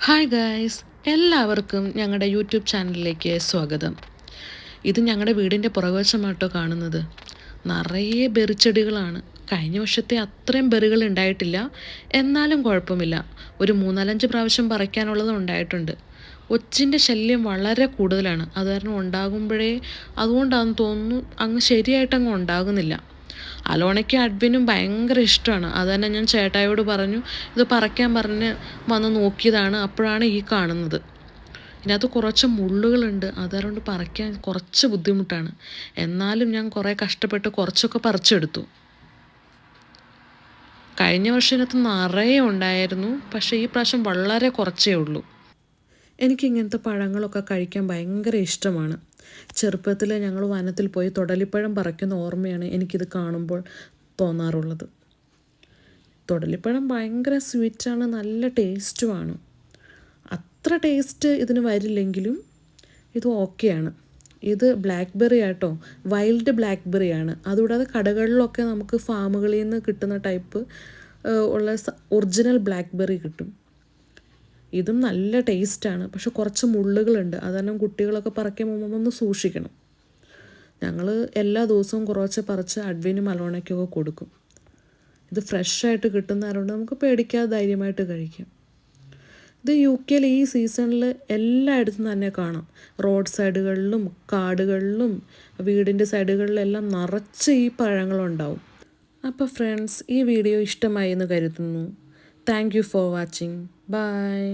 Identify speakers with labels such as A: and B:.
A: Hi guys, എല്ലാവർക്കും ഞങ്ങളുടെ YouTube ചാനലിലേക്ക് സ്വാഗതം. ഇത് ഞങ്ങളുടെ വീടിൻ്റെ പുറകുവശമാട്ടോ കാണുന്നത്. നിറയെ ബെറിച്ചെടികളാണ്. കഴിഞ്ഞ വർഷത്തെ അത്രയും ബെറികൾ ഉണ്ടായിട്ടില്ല, എന്നാലും കുഴപ്പമില്ല. ഒരു 3-4 പ്രാവശ്യം പറിക്കാനുള്ളത് ഉണ്ടായിട്ടുണ്ട്. ഒച്ചിൻ്റെ ശല്യം വളരെ കൂടുതലാണ്. അത് കാരണം അതുകൊണ്ടാണെന്ന് തോന്നുന്നു അങ്ങ് ശരിയായിട്ടങ്ങ് ഉണ്ടാകുന്നില്ല. അലോണയ്ക്കും അഡ്വിനും ഭയങ്കര ഇഷ്ടമാണ്. അത് തന്നെ ഞാൻ ചേട്ടായോട് പറഞ്ഞു, ഇത് പറിക്കാൻ പറഞ്ഞ് വന്ന് നോക്കിയതാണ്. അപ്പോഴാണ് ഈ കാണുന്നത്. ഇതിനകത്ത് കുറച്ച് മുള്ളുകളുണ്ട്. അതുകൊണ്ട് പറിക്കാൻ കുറച്ച് ബുദ്ധിമുട്ടാണ്. എന്നാലും ഞാൻ കുറേ കഷ്ടപ്പെട്ട് കുറച്ചൊക്കെ പറിച്ചെടുത്തു. കഴിഞ്ഞ വർഷം ഇതിനകത്ത് നിറയെ ഉണ്ടായിരുന്നു, പക്ഷേ ഈ പ്രാവശ്യം വളരെ കുറച്ചേ ഉള്ളൂ. എനിക്കിങ്ങനത്തെ പഴങ്ങളൊക്കെ കഴിക്കാൻ ഭയങ്കര ഇഷ്ടമാണ്. ചെറുപ്പത്തിൽ ഞങ്ങൾ വനത്തിൽ പോയി തൊടലിപ്പഴം പറിക്കുന്ന ഓർമ്മയാണ് എനിക്കിത് കാണുമ്പോൾ തോന്നാറുള്ളത്. തൊടലിപ്പഴം ഭയങ്കര സ്വീറ്റാണ്, നല്ല ടേസ്റ്റുമാണ്. അത്ര ടേസ്റ്റ് ഇതിന് വരില്ലെങ്കിലും ഇത് ഓക്കെയാണ്. ഇത് ബ്ലാക്ക്ബെറി ആട്ടോ, വൈൽഡ് ബ്ലാക്ക്ബെറിയാണ്. അതുകൂടാതെ കടകളിലൊക്കെ നമുക്ക് ഫാമുകളിൽ നിന്ന് കിട്ടുന്ന ടൈപ്പ് ഉള്ള ഒറിജിനൽ ബ്ലാക്ക്ബെറി കിട്ടും. ഇതും നല്ല ടേസ്റ്റാണ്, പക്ഷെ കുറച്ച് മുള്ളുകളുണ്ട്. അത് കാരണം കുട്ടികളൊക്കെ പറിക്കാൻ പോകുമ്പോൾ ഒന്ന് സൂക്ഷിക്കണം. ഞങ്ങൾ എല്ലാ ദിവസവും കുറച്ച് പറിച്ച് അഡ്വിനും അലോണയ്ക്കൊക്കെ കൊടുക്കും. ഇത് ഫ്രഷായിട്ട് കിട്ടുന്നതുകൊണ്ട് നമുക്ക് പേടിക്കാതെ ധൈര്യമായിട്ട് കഴിക്കാം. ഇത് UK ഈ സീസണിൽ എല്ലായിടത്തും തന്നെ കാണാം. റോഡ് സൈഡുകളിലും കാടുകളിലും വീടിൻ്റെ സൈഡുകളിലെല്ലാം നിറച്ച് ഈ പഴങ്ങളുണ്ടാവും. അപ്പോൾ ഫ്രണ്ട്സ്, ഈ വീഡിയോ ഇഷ്ടമായി എന്ന് കരുതുന്നു. Thank you for watching. By.